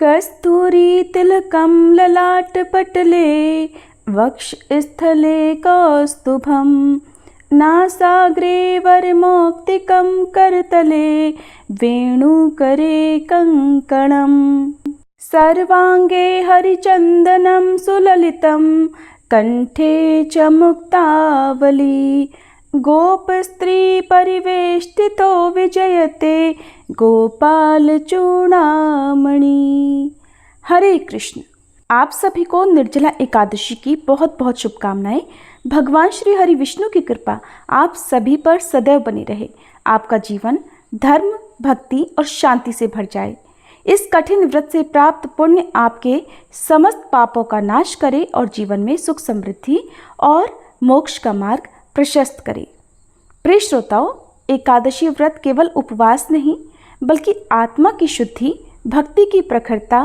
कस्तूरी तिलकं ललाटपटले वक्षस्थले कौस्तुभं नासाग्रे वरमौक्तिकं करतले वेणुकरे कङ्कणम् सर्वाङ्गे हरिचन्दनं सुललितं कण्ठे च मुक्तावली गोपस्त्री परिवेष्टितो विजयते गोपालचूड़ामणि। हरे कृष्ण। आप सभी को निर्जला एकादशी की बहुत बहुत शुभकामनाएं। भगवान श्री हरि विष्णु की कृपा आप सभी पर सदैव बनी रहे। आपका जीवन धर्म, भक्ति और शांति से भर जाए। इस कठिन व्रत से प्राप्त पुण्य आपके समस्त पापों का नाश करे और जीवन में सुख समृद्धि और मोक्ष का मार्ग प्रशस्त करे। प्रिय श्रोताओं, एकादशी व्रत केवल उपवास नहीं बल्कि आत्मा की शुद्धि, भक्ति की प्रखरता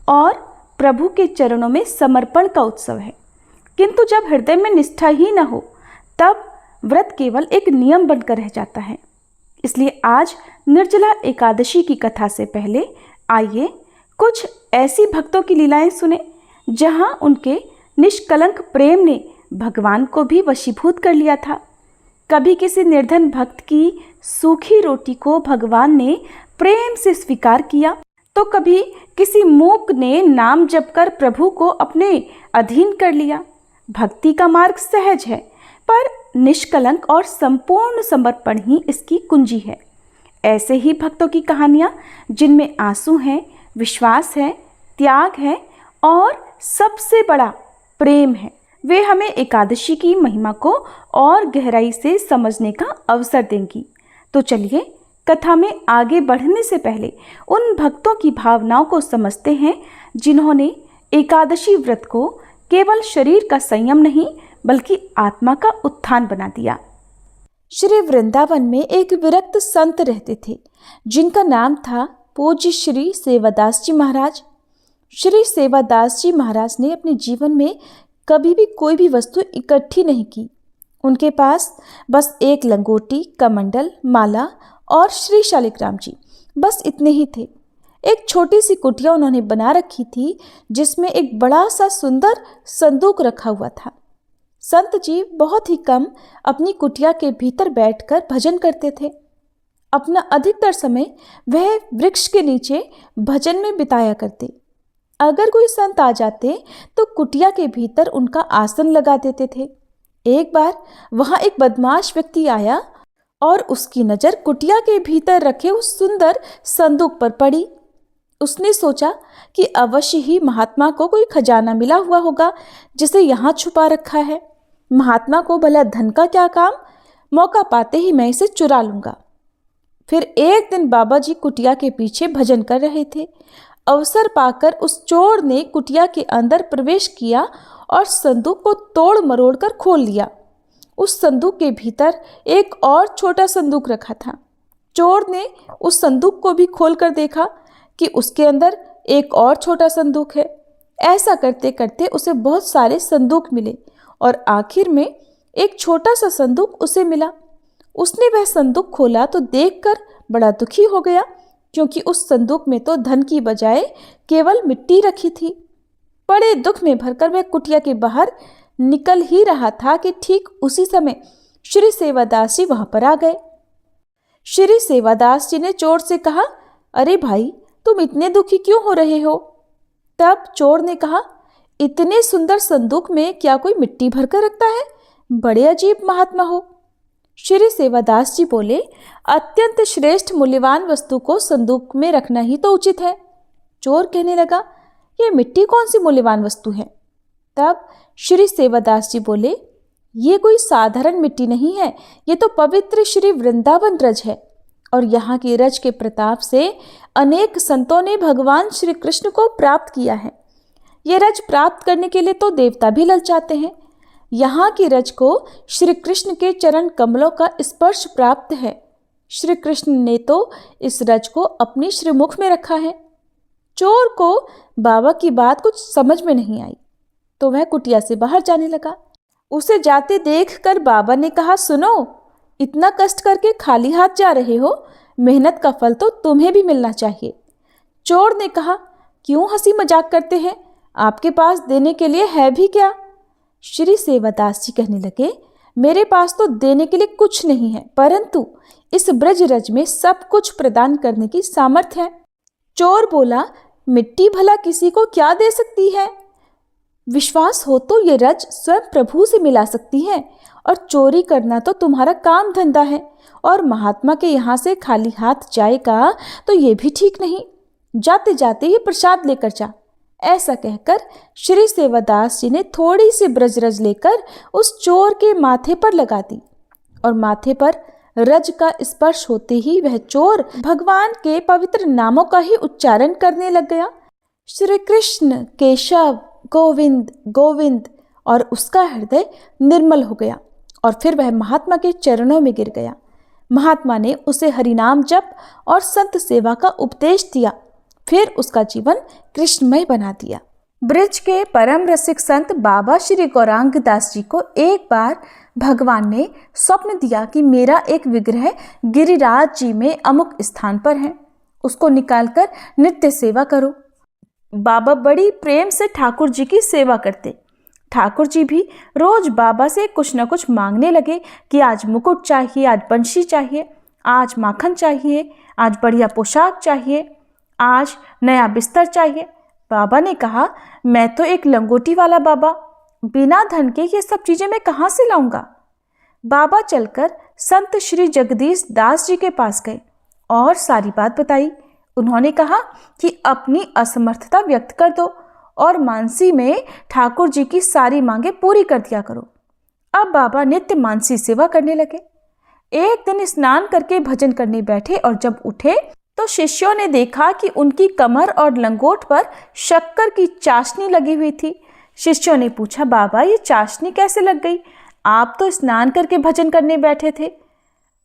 और प्रभु के चरणों में समर्पण का उत्सव है। किंतु जब हृदय में निष्ठा ही न हो तब व्रत केवल एक नियम बनकर रह जाता है। इसलिए आज निर्जला एकादशी की कथा से पहले आइए कुछ ऐसी भक्तों की लीलाएं सुने जहां उनके निष्कलंक प्रेम ने भगवान को भी वशीभूत कर लिया था। कभी किसी निर्धन भक्त की सूखी रोटी को भगवान ने प्रेम से स्वीकार किया, तो कभी किसी मूक ने नाम जपकर प्रभु को अपने अधीन कर लिया। भक्ति का मार्ग सहज है, पर निष्कलंक और संपूर्ण समर्पण ही इसकी कुंजी है। ऐसे ही भक्तों की कहानियाँ जिनमें आंसू हैं, विश्वास है, त्याग है और सबसे बड़ा प्रेम है, वे हमें एकादशी की महिमा को और गहराई से समझने का अवसर देंगी। तो चलिए कथा में आगे बढ़ने से पहले उन भक्तों की भावनाओं को समझते हैं जिन्होंने एकादशी व्रत को केवल शरीर का संयम नहीं बल्कि आत्मा का उत्थान बना दिया। श्री वृंदावन में एक विरक्त संत रहते थे जिनका नाम था पूज्य श्री सेवादास जी महाराज। श्री सेवादास जी महाराज ने अपने जीवन में कभी भी कोई भी वस्तु इकट्ठी नहीं की। उनके पास बस एक लंगोटी, कमंडल, माला और श्री शालिग्राम जी, बस इतने ही थे। एक छोटी सी कुटिया उन्होंने बना रखी थी जिसमें एक बड़ा सा सुंदर संदूक रखा हुआ था। संत जी बहुत ही कम अपनी कुटिया के भीतर बैठकर भजन करते थे। अपना अधिकतर समय वह वृक्ष के नीचे भजन में बिताया करते। अगर कोई संत आ जाते तो कुटिया के भीतर उनका आसन लगा देते थे। एक बार वहां एक बदमाश व्यक्ति आया और उसकी नज़र कुटिया के भीतर रखे उस सुंदर संदूक पर पड़ी। उसने सोचा कि अवश्य ही महात्मा को कोई खजाना मिला हुआ होगा जिसे यहाँ छुपा रखा है। महात्मा को भला धन का क्या काम, मौका पाते ही मैं इसे चुरा लूँगा। फिर एक दिन बाबा जी कुटिया के पीछे भजन कर रहे थे। अवसर पाकर उस चोर ने कुटिया के अंदर प्रवेश किया और संदूक को तोड़ मरोड़ कर खोल लिया। उस संदूक के भीतर एक और छोटा संदूक रखा था। चोर ने उस संदूक को भी खोल कर देखा कि उसके अंदर एक और छोटा संदूक है। ऐसा करते करते उसे बहुत सारे संदूक मिले और आखिर में एक छोटा सा संदूक उसे मिला। उसने वह संदूक खोला तो देखकर बड़ा दुखी हो गया, क्योंकि उस संदूक में तो धन की बजाय केवल मिट्टी रखी थी। बड़े दुख में भरकर वह कुटिया के बाहर निकल ही रहा था कि ठीक उसी समय श्री सेवादास जी वहां पर आ गए। श्री सेवादास जी ने चोर से कहा, अरे भाई, तुम इतने दुखी क्यों हो रहे हो? तब चोर ने कहा, इतने सुंदर संदूक में क्या कोई मिट्टी भरकर रखता है? बड़े अजीब महात्मा हो। श्री सेवादास जी बोले, अत्यंत श्रेष्ठ मूल्यवान वस्तु को संदूक में रखना ही तो उचित है। चोर कहने लगा, ये मिट्टी कौन सी मूल्यवान वस्तु है? तब श्री सेवादास जी बोले, ये कोई साधारण मिट्टी नहीं है, ये तो पवित्र श्री वृंदावन रज है और यहाँ की रज के प्रताप से अनेक संतों ने भगवान श्री कृष्ण को प्राप्त किया है। ये रज प्राप्त करने के लिए तो देवता भी ललचाते हैं। यहाँ की रज को श्री कृष्ण के चरण कमलों का स्पर्श प्राप्त है। श्री कृष्ण ने तो इस रज को अपनी श्रीमुख में रखा है। चोर को बाबा की बात कुछ समझ में नहीं आई तो वह कुटिया से बाहर जाने लगा। उसे जाते देखकर बाबा ने कहा, सुनो, इतना कष्ट करके खाली हाथ जा रहे हो, मेहनत का फल तो तुम्हें भी मिलना चाहिए। चोर ने कहा, क्यों हंसी मजाक करते हैं? आपके पास देने के लिए है भी क्या? श्री सेवादास जी कहने लगे, मेरे पास तो देने के लिए कुछ नहीं है, परंतु इस ब्रज रज में सब कुछ प्रदान करने की सामर्थ्य है। चोर बोला, मिट्टी भला किसी को क्या दे सकती है? विश्वास हो तो ये रज स्वयं प्रभु से मिला सकती है, और चोरी करना तो तुम्हारा काम धंधा है, और महात्मा के यहाँ से खाली हाथ जाएगा तो ये भी ठीक नहीं। जाते जाते ये प्रसाद लेकर जा। ऐसा कहकर श्री सेवादास जी ने थोड़ी सी ब्रजरज लेकर उस चोर के माथे पर लगा दी, और माथे पर रज का स्पर्श होते ही वह चोर भगवान के पवित्र नामों का ही उच्चारण करने लग गया, श्री कृष्ण केशव गोविंद गोविंद, और उसका हृदय निर्मल हो गया और फिर वह महात्मा के चरणों में गिर गया। महात्मा ने उसे हरिनाम जप और संत सेवा का उपदेश दिया, फिर उसका जीवन कृष्णमय बना दिया। ब्रज के परम रसिक संत बाबा श्री गौरांग दास जी को एक बार भगवान ने स्वप्न दिया कि मेरा एक विग्रह गिरिराज जी में अमुक स्थान पर है, उसको निकालकर नित्य सेवा करो। बाबा बड़ी प्रेम से ठाकुर जी की सेवा करते। ठाकुर जी भी रोज बाबा से कुछ न कुछ मांगने लगे कि आज मुकुट चाहिए, आज बंशी चाहिए, आज माखन चाहिए, आज बढ़िया पोशाक चाहिए, आज नया बिस्तर चाहिए। बाबा ने कहा, मैं तो एक लंगोटी वाला बाबा, बिना धन के ये सब चीजें मैं कहाँ से लाऊंगा। बाबा चलकर संत श्री जगदीश दास जी के पास गए और सारी बात बताई। उन्होंने कहा कि अपनी असमर्थता व्यक्त कर दो और मानसी में ठाकुर जी की सारी मांगे पूरी कर दिया करो। अब बाबा नित्य मानसी सेवा करने लगे। एक दिन स्नान करके भजन करने बैठे और जब उठे तो शिष्यों ने देखा कि उनकी कमर और लंगोट पर शक्कर की चाशनी लगी हुई थी। शिष्यों ने पूछा, बाबा ये चाशनी कैसे लग गई? आप तो स्नान करके भजन करने बैठे थे।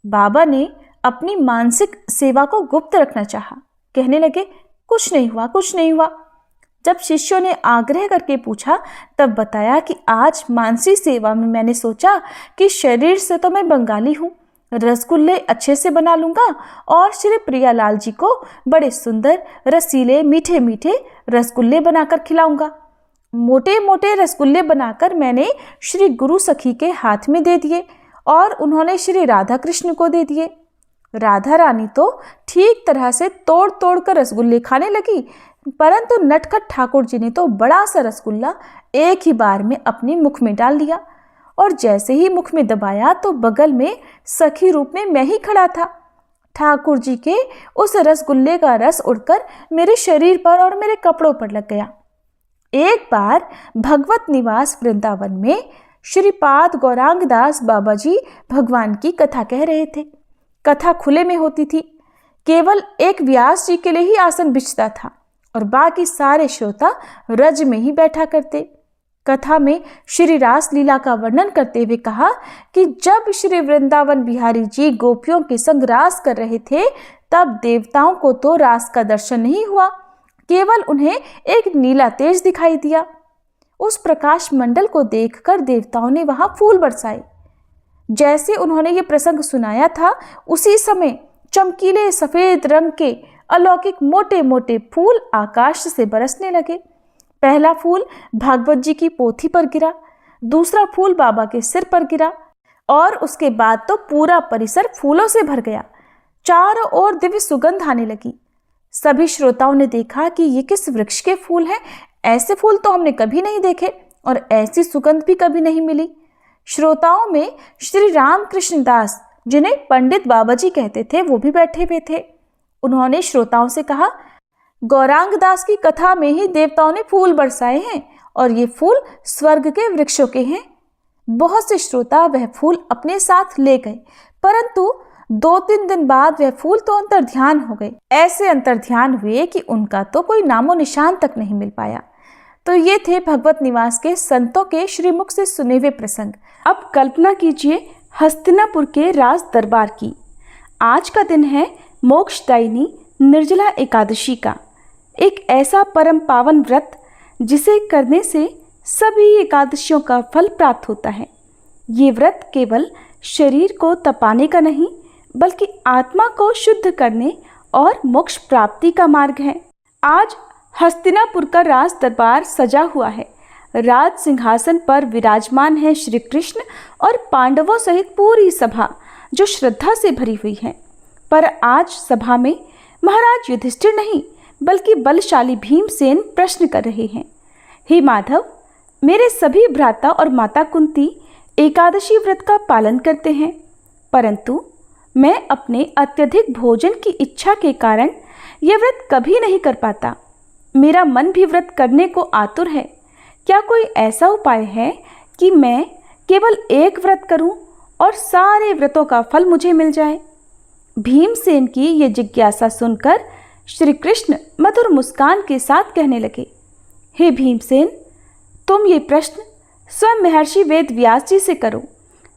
बाबा ने अपनी मानसिक सेवा को गुप्त रखना चाहा। कहने लगे, कुछ नहीं हुआ, कुछ नहीं हुआ। जब शिष्यों ने आग्रह करके पूछा तब बताया कि आज मानसी सेवा में मैंने सोचा कि शरीर से तो मैं बंगाली हूँ, रसगुल्ले अच्छे से बना लूँगा और श्री प्रियालाल जी को बड़े सुंदर रसीले मीठे मीठे रसगुल्ले बनाकर खिलाऊंगा। मोटे मोटे रसगुल्ले बनाकर मैंने श्री गुरु सखी के हाथ में दे दिए और उन्होंने श्री राधा कृष्ण को दे दिए। राधा रानी तो ठीक तरह से तोड़ तोड़ कर रसगुल्ले खाने लगी, परंतु नटखट ठाकुर जी ने तो बड़ा सा रसगुल्ला एक ही बार में अपने मुख में डाल लिया और जैसे ही मुख में दबाया तो बगल में सखी रूप में मैं ही खड़ा था। ठाकुर जी के उस रसगुल्ले का रस उड़कर मेरे शरीर पर और मेरे कपड़ों पर लग गया। एक बार भगवत निवास वृंदावन में श्रीपाद गौरांग दास बाबा जी भगवान की कथा कह रहे थे। कथा खुले में होती थी, केवल एक व्यास जी के लिए ही आसन बिछता था और बाकी सारे श्रोता रज में ही बैठा करते। कथा में श्री रास लीला का वर्णन करते हुए कहा कि जब श्री वृंदावन बिहारी जी गोपियों के संग रास कर रहे थे तब देवताओं को तो रास का दर्शन नहीं हुआ, केवल उन्हें एक नीला तेज दिखाई दिया। उस प्रकाश मंडल को देखकर देवताओं ने वहां फूल बरसाए। जैसे उन्होंने ये प्रसंग सुनाया था उसी समय चमकीले सफेद रंग के अलौकिक मोटे मोटे फूल आकाश से बरसने लगे। पहला फूल भागवत जी की पोथी पर गिरा, दूसरा फूल बाबा के सिर पर गिरा और उसके बाद तो पूरा परिसर फूलों से भर गया। चारों ओर दिव्य सुगंध आने लगी। सभी श्रोताओं ने देखा कि ये किस वृक्ष के फूल हैं, ऐसे फूल तो हमने कभी नहीं देखे और ऐसी सुगंध भी कभी नहीं मिली। श्रोताओं में श्री रामकृष्ण दास, जिन्हें पंडित बाबा जी कहते थे, वो भी बैठे हुए थे। उन्होंने श्रोताओं से कहा, गौरांग दास की कथा में ही देवताओं ने फूल बरसाए हैं और ये फूल स्वर्ग के वृक्षों के हैं। बहुत से श्रोता वह फूल अपने साथ ले गए, परंतु 2-3 दिन बाद वह फूल तो अंतर्ध्यान हो गए। ऐसे अंतर्ध्यान हुए कि उनका तो कोई नामो निशान तक नहीं मिल पाया। तो ये थे भगवत निवास के संतों के श्रीमुख से सुने हुए प्रसंग। अब कल्पना कीजिए हस्तिनापुर के राज दरबार की। आज का दिन है मोक्षदायिनी निर्जला एकादशी का, एक ऐसा परम पावन व्रत जिसे करने से सभी एकादशियों का फल प्राप्त होता है। ये व्रत केवल शरीर को तपाने का नहीं बल्कि आत्मा को शुद्ध करने और मोक्ष प्राप्ति का मार्ग है। आज हस्तिनापुर का राज दरबार सजा हुआ है। राज सिंहासन पर विराजमान है श्री कृष्ण और पांडवों सहित पूरी सभा जो श्रद्धा से भरी हुई है। पर आज सभा में महाराज युधिष्ठिर नहीं बल्कि बलशाली भीमसेन प्रश्न कर रहे हैं। हे माधव, मेरे सभी भ्राता और माता कुंती एकादशी व्रत का पालन करते हैं, परंतु मैं अपने अत्यधिक भोजन की इच्छा के कारण यह व्रत कभी नहीं कर पाता। मेरा मन भी व्रत करने को आतुर है। क्या कोई ऐसा उपाय है कि मैं केवल एक व्रत करूं और सारे व्रतों का फल मुझे मिल जाए? भीमसेन की ये जिज्ञासा सुनकर श्री कृष्ण मधुर मुस्कान के साथ कहने लगे, हे भीमसेन, तुम ये प्रश्न स्वयं महर्षि वेद व्यास जी से करो,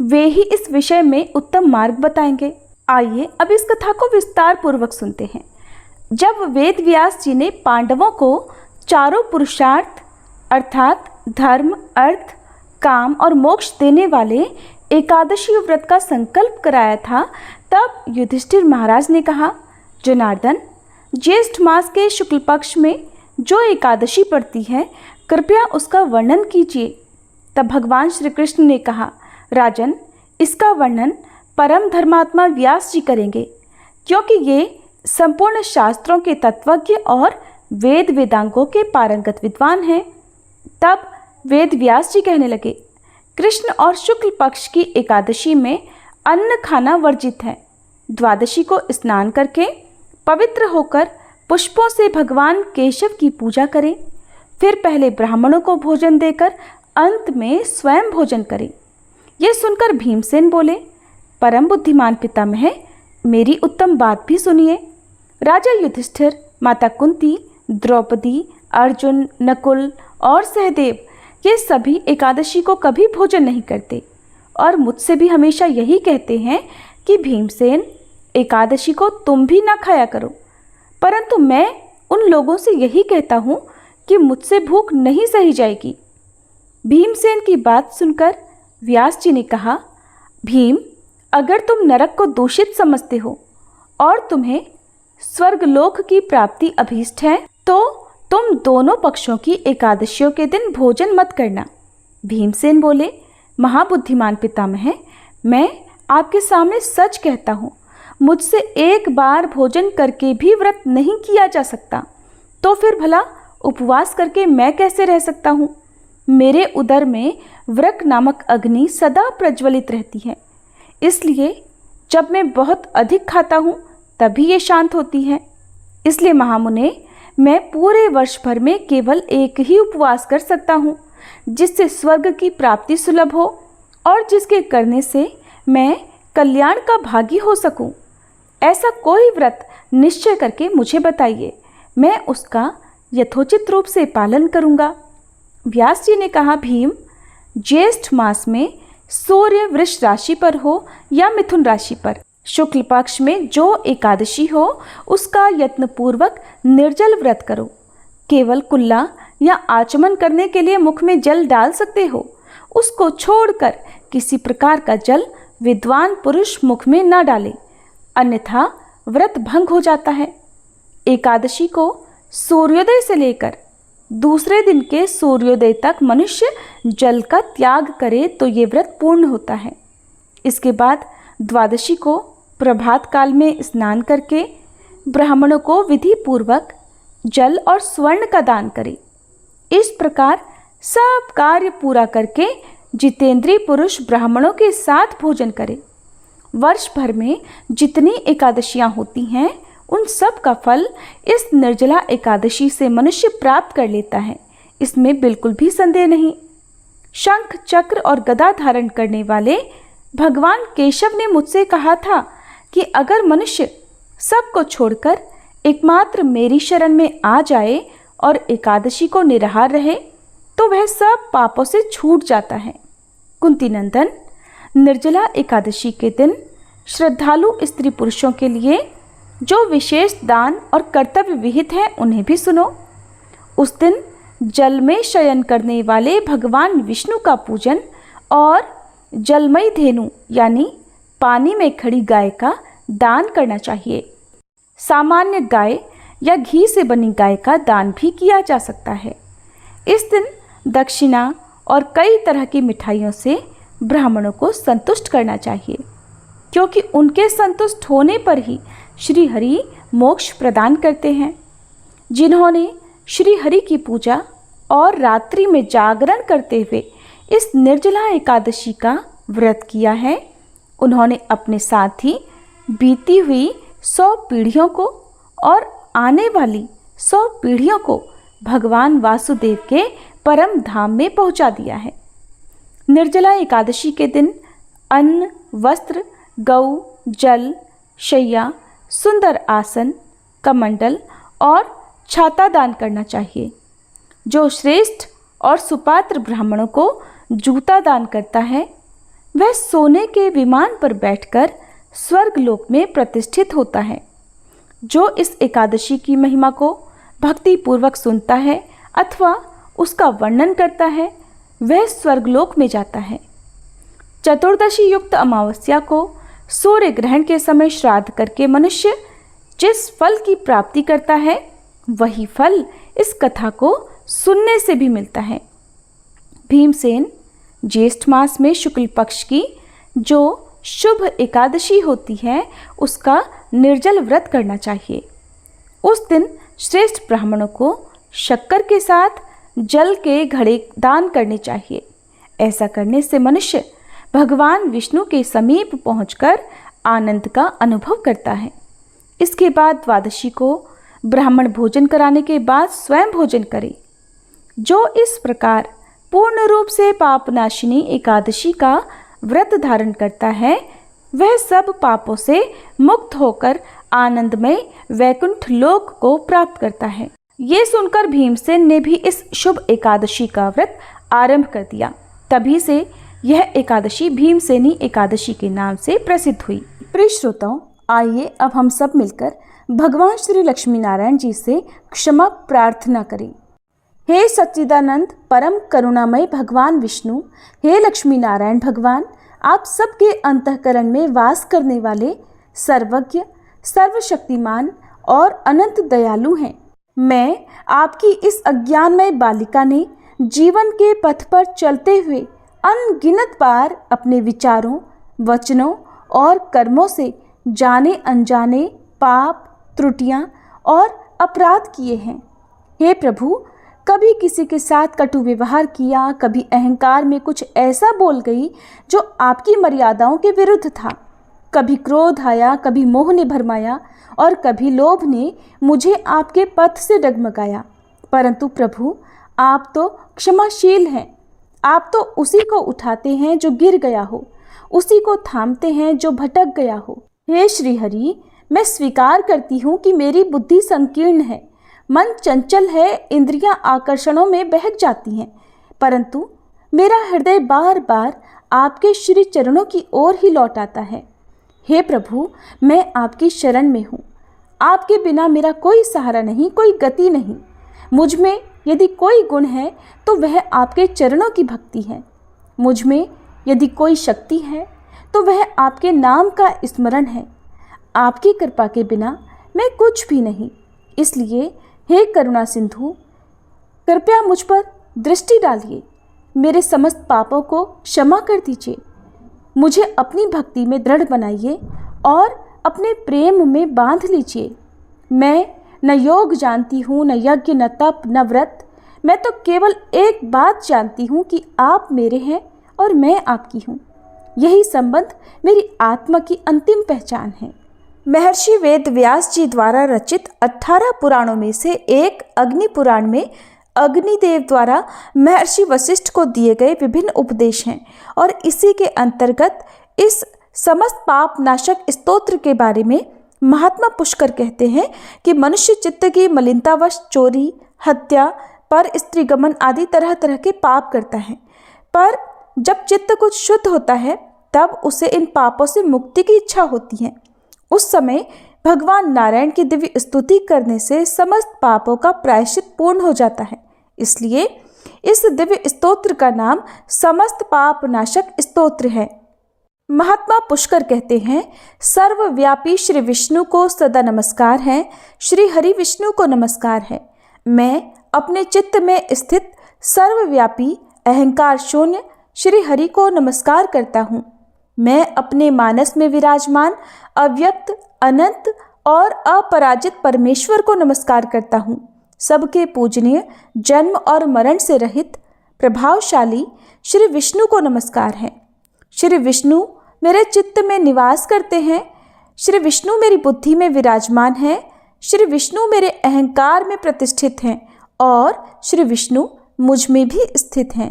वे ही इस विषय में उत्तम मार्ग बताएंगे। आइए अब इस कथा को विस्तार पूर्वक सुनते हैं। जब वेद व्यास जी ने पांडवों को चारों पुरुषार्थ अर्थात धर्म, अर्थ, काम और मोक्ष देने वाले एकादशी व्रत का संकल्प कराया था, तब युधिष्ठिर महाराज ने कहा, जनार्दन, ज्येष्ठ मास के शुक्ल पक्ष में जो एकादशी पड़ती है, कृपया उसका वर्णन कीजिए। तब भगवान श्री कृष्ण ने कहा, राजन, इसका वर्णन परम धर्मात्मा व्यास जी करेंगे, क्योंकि ये संपूर्ण शास्त्रों के तत्वज्ञ और वेद वेदांगों के पारंगत विद्वान हैं। तब वेद व्यास जी कहने लगे, कृष्ण और शुक्ल पक्ष की एकादशी में अन्न खाना वर्जित है। द्वादशी को स्नान करके पवित्र होकर पुष्पों से भगवान केशव की पूजा करें, फिर पहले ब्राह्मणों को भोजन देकर अंत में स्वयं भोजन करें। यह सुनकर भीमसेन बोले, परम बुद्धिमान पितामह, मेरी उत्तम बात भी सुनिए। राजा युधिष्ठिर, माता कुंती, द्रौपदी, अर्जुन, नकुल और सहदेव ये सभी एकादशी को कभी भोजन नहीं करते और मुझसे भी हमेशा यही कहते हैं कि भीमसेन, एकादशी को तुम भी ना खाया करो। परंतु मैं उन लोगों से यही कहता हूँ कि मुझसे भूख नहीं सही जाएगी। भीमसेन की बात सुनकर व्यास जी ने कहा, भीम, अगर तुम नरक को दूषित समझते हो और तुम्हें स्वर्गलोक की प्राप्ति अभीष्ट है, तो तुम दोनों पक्षों की एकादशियों के दिन भोजन मत करना। भीमसेन बोले, महाबुद्धिमान पितामह, मैं आपके सामने सच कहता हूँ, मुझसे एक बार भोजन करके भी व्रत नहीं किया जा सकता, तो फिर भला उपवास करके मैं कैसे रह सकता हूँ? मेरे उदर में व्रक नामक अग्नि सदा प्रज्वलित रहती है, इसलिए जब मैं बहुत अधिक खाता हूँ तभी ये शांत होती है। इसलिए महामुने, मैं पूरे वर्ष भर में केवल एक ही उपवास कर सकता हूँ, जिससे स्वर्ग की प्राप्ति सुलभ हो और जिसके करने से मैं कल्याण का भागी हो सकूँ। ऐसा कोई व्रत निश्चय करके मुझे बताइए, मैं उसका यथोचित रूप से पालन करूँगा। व्यास जी ने कहा, भीम, ज्येष्ठ मास में सूर्य वृष राशि पर हो या मिथुन राशि पर, शुक्ल पक्ष में जो एकादशी हो उसका यत्नपूर्वक निर्जल व्रत करो। केवल कुल्ला या आचमन करने के लिए मुख में जल डाल सकते हो, उसको छोड़कर किसी प्रकार का जल विद्वान पुरुष मुख में न डाले, अन्यथा व्रत भंग हो जाता है। एकादशी को सूर्योदय से लेकर दूसरे दिन के सूर्योदय तक मनुष्य जल का त्याग करे तो ये व्रत पूर्ण होता है। इसके बाद द्वादशी को प्रभात काल में स्नान करके ब्राह्मणों को विधि पूर्वक जल और स्वर्ण का दान करे। इस प्रकार सब कार्य पूरा करके जितेंद्रीय पुरुष ब्राह्मणों के साथ भोजन करे। वर्ष भर में जितनी एकादशियां होती हैं उन सब का फल इस निर्जला एकादशी से मनुष्य प्राप्त कर लेता है, इसमें बिल्कुल भी संदेह नहीं। शंख, चक्र और गदा धारण करने वाले भगवान केशव ने मुझसे कहा था कि अगर मनुष्य सबको छोड़कर एकमात्र मेरी शरण में आ जाए और एकादशी को निराहार रहे तो वह सब पापों से छूट जाता है। कुंती नंदन, निर्जला एकादशी के दिन श्रद्धालु स्त्री पुरुषों के लिए जो विशेष दान और कर्तव्य विहित है उन्हें भी सुनो। उस दिन जल में शयन करने वाले भगवान विष्णु का पूजन और जलमयी धेनु यानी पानी में खड़ी गाय का दान करना चाहिए। सामान्य गाय या घी से बनी गाय का दान भी किया जा सकता है। इस दिन दक्षिणा और कई तरह की मिठाइयों से ब्राह्मणों को संतुष्ट करना चाहिए, क्योंकि उनके संतुष्ट होने पर ही श्री हरि मोक्ष प्रदान करते हैं। जिन्होंने श्री हरि की पूजा और रात्रि में जागरण करते हुए इस निर्जला एकादशी का व्रत किया है, उन्होंने अपने साथ ही बीती हुई 100 पीढ़ियों को और आने वाली 100 पीढ़ियों को भगवान वासुदेव के परम धाम में पहुंचा दिया है। निर्जला एकादशी के दिन अन्न, वस्त्र, गौ, जल, शैया, सुंदर आसन, कमंडल और छाता दान करना चाहिए। जो श्रेष्ठ और सुपात्र ब्राह्मणों को जूता दान करता है, वह सोने के विमान पर बैठकर स्वर्ग लोक में प्रतिष्ठित होता है। जो इस एकादशी की महिमा को भक्ति पूर्वक सुनता है अथवा उसका वर्णन करता है, वह स्वर्गलोक में जाता है। चतुर्दशी युक्त अमावस्या को सूर्य ग्रहण के समय श्राद्ध करके मनुष्य जिस फल की प्राप्ति करता है, वही फल इस कथा को सुनने से भी मिलता है। भीमसेन ज्येष्ठ मास में शुक्ल पक्ष की जो शुभ एकादशी होती है, उसका निर्जल व्रत करना चाहिए। उस दिन श्रेष्ठ ब्राह्मणों को शक्कर के साथ जल के घड़े दान करने चाहिए। ऐसा करने से मनुष्य भगवान विष्णु के समीप पहुंचकर आनंद का अनुभव करता है। इसके बाद द्वादशी को ब्राह्मण भोजन कराने के बाद स्वयं भोजन करे। जो इस प्रकार पूर्ण रूप से पापनाशिनी एकादशी का व्रत धारण करता है, वह सब पापों से मुक्त होकर आनंदमय वैकुंठ लोक को प्राप्त करता है। ये सुनकर भीमसेन ने भी इस शुभ एकादशी का व्रत आरंभ कर दिया। तभी से यह एकादशी भीमसेनी एकादशी के नाम से प्रसिद्ध हुई। प्रिय श्रोताओं, आइए अब हम सब मिलकर भगवान श्री लक्ष्मी नारायण जी से क्षमा प्रार्थना करें। हे सच्चिदानंद परम करुणामय भगवान विष्णु, हे लक्ष्मी नारायण भगवान, आप सबके अंतःकरण में वास करने वाले सर्वज्ञ, सर्वशक्तिमान और अनंत दयालु हैं। मैं आपकी इस अज्ञानमय बालिका ने जीवन के पथ पर चलते हुए अनगिनत बार अपने विचारों, वचनों और कर्मों से जाने अनजाने पाप, त्रुटियां और अपराध किए हैं। हे प्रभु, कभी किसी के साथ कटु व्यवहार किया, कभी अहंकार में कुछ ऐसा बोल गई जो आपकी मर्यादाओं के विरुद्ध था। कभी क्रोध आया, कभी मोह ने भरमाया और कभी लोभ ने मुझे आपके पथ से डगमगाया। परंतु प्रभु, आप तो क्षमाशील हैं। आप तो उसी को उठाते हैं जो गिर गया हो, उसी को थामते हैं जो भटक गया हो। हे श्री हरि, मैं स्वीकार करती हूँ कि मेरी बुद्धि संकीर्ण है, मन चंचल है, इंद्रियां आकर्षणों में बहक जाती हैं, परंतु मेरा हृदय बार बार आपके श्री चरणों की ओर ही लौट आता है। हे प्रभु, मैं आपकी शरण में हूँ। आपके बिना मेरा कोई सहारा नहीं, कोई गति नहीं। मुझ में यदि कोई गुण है तो वह आपके चरणों की भक्ति है। मुझ में यदि कोई शक्ति है तो वह आपके नाम का स्मरण है। आपकी कृपा के बिना मैं कुछ भी नहीं। इसलिए हे करुणा सिंधु, कृपया मुझ पर दृष्टि डालिए, मेरे समस्त पापों को क्षमा कर दीजिए, मुझे अपनी भक्ति में दृढ़ बनाइए और अपने प्रेम में बांध लीजिए। मैं न योग जानती हूँ, न यज्ञ, न तप, न व्रत। मैं तो केवल एक बात जानती हूँ कि आप मेरे हैं और मैं आपकी हूँ। यही संबंध मेरी आत्मा की अंतिम पहचान है। महर्षि वेद व्यास जी द्वारा रचित 18 पुराणों में से एक अग्नि पुराण में अग्निदेव द्वारा महर्षि वशिष्ठ को दिए गए विभिन्न उपदेश हैं और इसी के अंतर्गत इस समस्त पाप नाशक स्तोत्र के बारे में महात्मा पुष्कर कहते हैं कि मनुष्य चित्त की मलिनतावश चोरी, हत्या, पर स्त्री गमन आदि तरह तरह के पाप करता है, पर जब चित्त कुछ शुद्ध होता है तब उसे इन पापों से मुक्ति की इच्छा होती है। उस समय भगवान नारायण की दिव्य स्तुति करने से समस्त पापों का प्रायश्चित पूर्ण हो जाता है। इसलिए इस दिव्य स्तोत्र का नाम समस्त पाप नाशक स्तोत्र है। महात्मा पुष्कर कहते हैं, सर्वव्यापी श्री विष्णु को सदा नमस्कार है, श्री हरि विष्णु को नमस्कार है। मैं अपने चित्त में स्थित सर्वव्यापी अहंकार शून्य श्री हरि को नमस्कार करता हूँ। मैं अपने मानस में विराजमान अव्यक्त, अनंत और अपराजित परमेश्वर को नमस्कार करता हूँ। सबके पूजनीय, जन्म और मरण से रहित, प्रभावशाली श्री विष्णु को नमस्कार है। श्री विष्णु मेरे चित्त में निवास करते हैं। श्री विष्णु मेरी बुद्धि में विराजमान है। श्री विष्णु मेरे अहंकार में प्रतिष्ठित हैं और श्री विष्णु मुझ में भी स्थित हैं।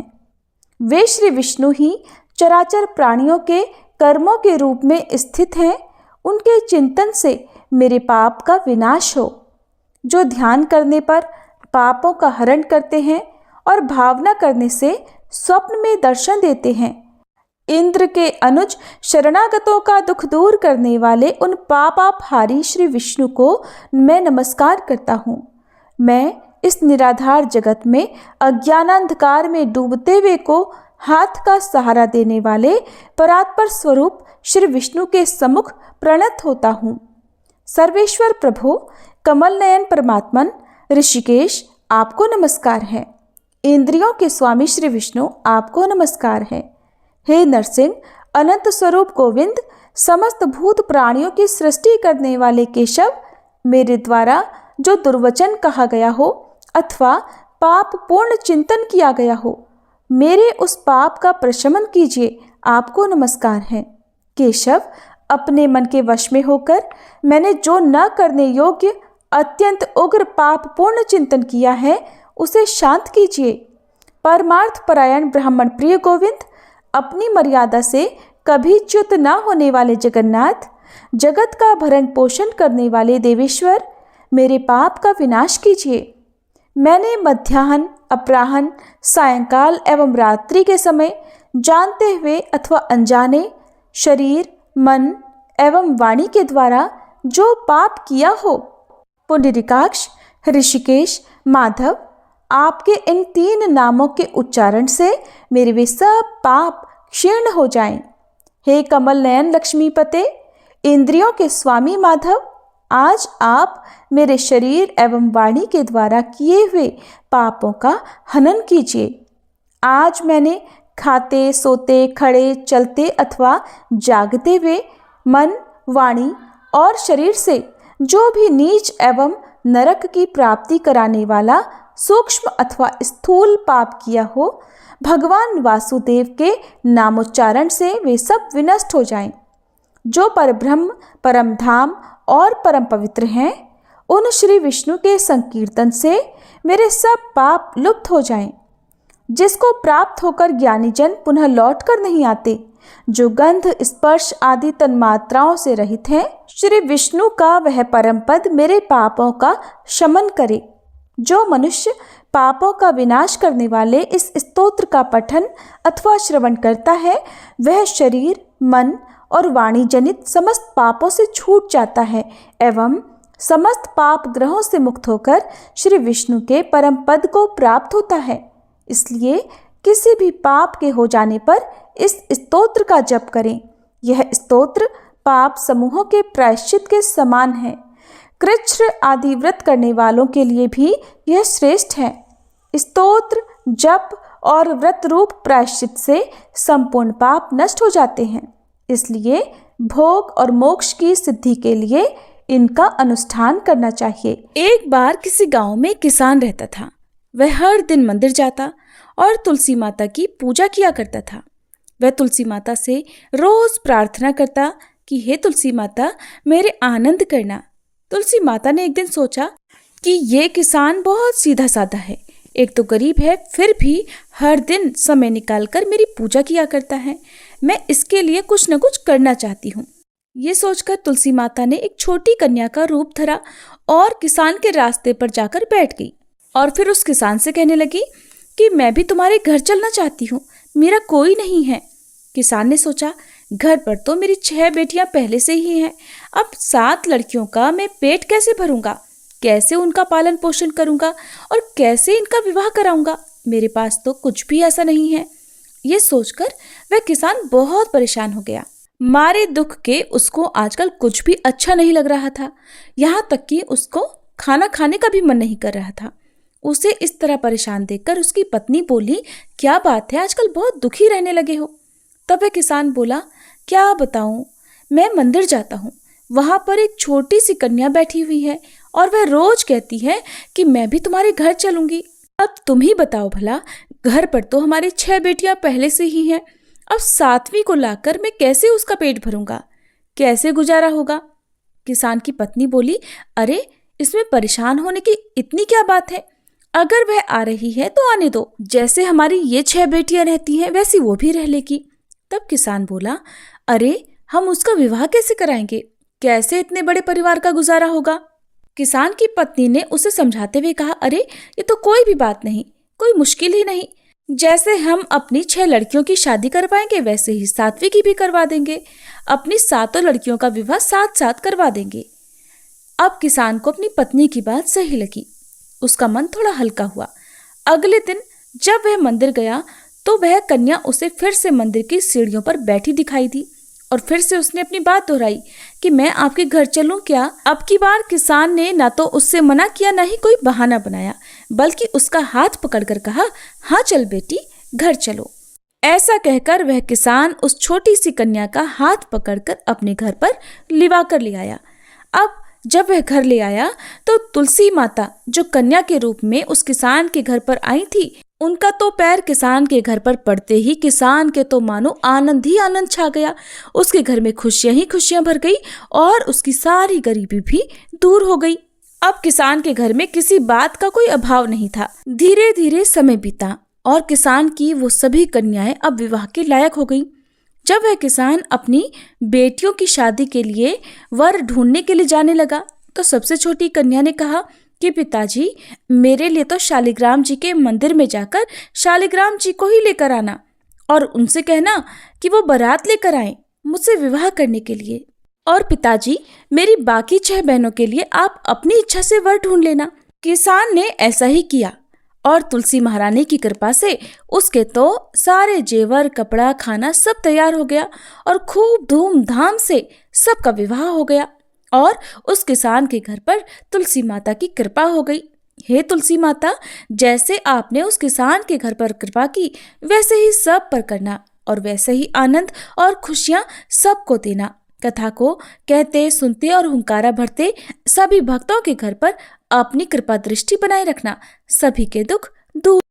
वे श्री विष्णु ही चराचर प्राणियों के कर्मों के रूप में स्थित हैं। उनके चिंतन से मेरे पाप का विनाश हो। जो ध्यान करने पर पापों का हरण करते हैं और भावना करने से स्वप्न में दर्शन देते हैं। इंद्र के अनुज शरणागतों का दुख दूर करने वाले उन पापापहारी श्री विष्णु को मैं नमस्कार करता हूँ। मैं इस निराधार जगत में अज्ञानांधकार में डूबते हुए को हाथ का सहारा देने वाले परात्पर स्वरूप श्री विष्णु के सम्मुख प्रणत होता हूँ। सर्वेश्वर प्रभु, कमल नयन परमात्मन, ऋषिकेश, आपको नमस्कार है। इंद्रियों के स्वामी श्री विष्णु, आपको नमस्कार है। हे नरसिंह, अनंत स्वरूप गोविंद, समस्त भूत प्राणियों की सृष्टि करने वाले केशव, मेरे द्वारा जो दुर्वचन कहा गया हो अथवा पाप पूर्ण चिंतन किया गया हो, मेरे उस पाप का प्रशमन कीजिए, आपको नमस्कार है। केशव, अपने मन के वश में होकर मैंने जो न करने योग्य अत्यंत उग्र पाप पूर्ण चिंतन किया है, उसे शांत कीजिए। परमार्थ परायण ब्राह्मण प्रिय गोविंद, अपनी मर्यादा से कभी च्युत न होने वाले जगन्नाथ, जगत का भरण पोषण करने वाले देवेश्वर, मेरे पाप का विनाश कीजिए। मैंने मध्याह्न, अपराह्न, सायंकाल एवं रात्रि के समय जानते हुए अथवा अनजाने शरीर, मन एवं वाणी के द्वारा जो पाप किया हो, पुंडरीकाक्ष, ऋषिकेश, माधव, आपके इन 3 नामों के उच्चारण से मेरे वे सब पाप क्षीण हो जाएं। हे कमल नयन लक्ष्मीपते, इंद्रियों के स्वामी माधव, आज आप मेरे शरीर एवं वाणी के द्वारा किए हुए पापों का हनन कीजिए। आज मैंने खाते, सोते, खड़े, चलते अथवा जागते हुए मन, वाणी और शरीर से जो भी नीच एवं नरक की प्राप्ति कराने वाला सूक्ष्म अथवा स्थूल पाप किया हो, भगवान वासुदेव के नामोच्चारण से वे सब विनष्ट हो जाएं। जो परब्रह्म, परम धाम और परम पवित्र हैं, उन श्री विष्णु के संकीर्तन से मेरे सब पाप लुप्त हो जाएं। जिसको प्राप्त होकर ज्ञानीजन पुनः लौट कर नहीं आते, जो गंध, स्पर्श आदि तन्मात्राओं से रहित हैं, श्री विष्णु का वह परम पद मेरे पापों का शमन करे। जो मनुष्य पापों का विनाश करने वाले इस स्तोत्र का पठन अथवा श्रवण करता है, वह शरीर, मन और वाणी जनित समस्त पापों से छूट जाता है एवं समस्त पाप ग्रहों से मुक्त होकर श्री विष्णु के परम पद को प्राप्त होता है। इसलिए किसी भी पाप के हो जाने पर इस स्तोत्र का जप करें। यह स्तोत्र पाप समूहों के प्रायश्चित के समान है। कृच्छ्र आदि व्रत करने वालों के लिए भी यह श्रेष्ठ है। स्तोत्र, जप और व्रत रूप प्रायश्चित से संपूर्ण पाप नष्ट हो जाते हैं। इसलिए भोग और मोक्ष की सिद्धि के लिए इनका अनुष्ठान करना चाहिए। एक बार किसी गांव में किसान रहता था। वह हर दिन मंदिर जाता और तुलसी माता की पूजा किया करता था। वह तुलसी माता से रोज प्रार्थना करता कि हे तुलसी माता, मेरे आनंद करना। तुलसी माता ने एक दिन सोचा कि ये किसान बहुत सीधा साधा है, एक तो गरीब है, फिर भी हर दिन समय निकालकर मेरी पूजा किया करता है। मैं इसके लिए कुछ न कुछ करना चाहती हूँ। ये सोचकर तुलसी माता ने एक छोटी कन्या का रूप धरा और किसान के रास्ते पर जाकर बैठ गई और फिर उस किसान से कहने लगी कि मैं भी तुम्हारे घर चलना चाहती हूँ, मेरा कोई नहीं है। किसान ने सोचा, घर पर तो मेरी 6 बेटियां पहले से ही हैं, अब 7 लड़कियों का मैं पेट कैसे भरूंगा, कैसे उनका पालन पोषण करूंगा और कैसे इनका विवाह कराऊंगा, मेरे पास तो कुछ भी ऐसा नहीं है। ये सोचकर वह किसान बहुत परेशान हो गया। मारे दुख के उसको आजकल कुछ भी अच्छा नहीं लग रहा था। यहाँ तक कि उसको खाना खाने का भी मन नहीं कर रहा था। उसे इस तरह परेशान देखकर उसकी पत्नी बोली, क्या बात है, आजकल बहुत दुखी रहने लगे हो। तब वह किसान बोला, क्या बताऊं, मैं मंदिर जाता हूँ, वहां पर एक छोटी सी कन्या बैठी हुई है और वह रोज कहती है कि मैं भी तुम्हारे घर चलूंगी। अब तुम ही बताओ भला, घर पर तो हमारी 6 बेटियां पहले से ही हैं, अब 7वीं को लाकर मैं कैसे उसका पेट भरूंगा, कैसे गुजारा होगा। किसान की पत्नी बोली, अरे इसमें परेशान होने की इतनी क्या बात है, अगर वह आ रही है तो आने दो, जैसे हमारी ये 6 बेटियां रहती हैं वैसी वो भी रह लेगी। तब किसान बोला, अरे हम उसका विवाह कैसे कराएंगे, कैसे इतने बड़े परिवार का गुजारा होगा। किसान की पत्नी ने उसे समझाते हुए कहा, अरे ये तो कोई भी बात नहीं, कोई मुश्किल ही नहीं, जैसे हम अपनी 6 लड़कियों की शादी करवाएंगे वैसे ही 7वीं की भी करवा देंगे, अपनी 7 लड़कियों का विवाह साथ साथ करवा देंगे। अब किसान को अपनी पत्नी की बात सही लगी, उसका मन थोड़ा हल्का हुआ। अगले दिन जब वह मंदिर गया तो वह कन्या उसे फिर से मंदिर की सीढ़ियों पर बैठी दिखाई दी और फिर से उसने अपनी बात दोहराई कि मैं आपके घर चलूं क्या। अब की बार किसान ने ना तो उससे मना किया, ना ही कोई बहाना बनाया, बल्कि उसका हाथ पकड़कर कहा, हाँ चल बेटी, घर चलो। ऐसा कहकर वह किसान उस छोटी सी कन्या का हाथ पकड़कर अपने घर पर लिवा कर ले आया। अब जब वह घर ले आया तो तुलसी माता, जो कन्या के रूप में उस किसान के घर पर आई थी, उनका तो पैर किसान के घर पर पड़ते ही किसान के तो मानो आनंद ही आनंद छा गया। उसके घर में खुशियां ही खुशियां भर गई और उसकी सारी गरीबी भी दूर हो गई। अब किसान के घर में किसी बात का कोई अभाव नहीं था। धीरे धीरे समय बीता और किसान की वो सभी कन्याएं अब विवाह के लायक हो गई। जब वह किसान अपनी बेटियों की शादी के लिए वर ढूंढने के लिए जाने लगा तो सबसे छोटी कन्या ने कहा कि पिताजी, मेरे लिए तो शालिग्राम जी के मंदिर में जाकर शालिग्राम जी को ही लेकर आना और उनसे कहना कि वो बारात लेकर आए मुझसे विवाह करने के लिए। और पिताजी, मेरी बाकी 6 बहनों के लिए आप अपनी इच्छा से वर ढूंढ लेना। किसान ने ऐसा ही किया और तुलसी महारानी की कृपा से उसके तो सारे जेवर, कपड़ा, खाना सब तैयार हो गया और खूब धूमधाम से सबका विवाह हो गया और उस किसान के घर पर तुलसी माता की कृपा हो गई। हे तुलसी माता, जैसे आपने उस किसान के घर पर कृपा की वैसे ही सब पर करना और वैसे ही आनंद और खुशियां सबको देना। कथा को कहते, सुनते और हुंकारा भरते सभी भक्तों के घर पर अपनी कृपा दृष्टि बनाए रखना। सभी के दुख दूर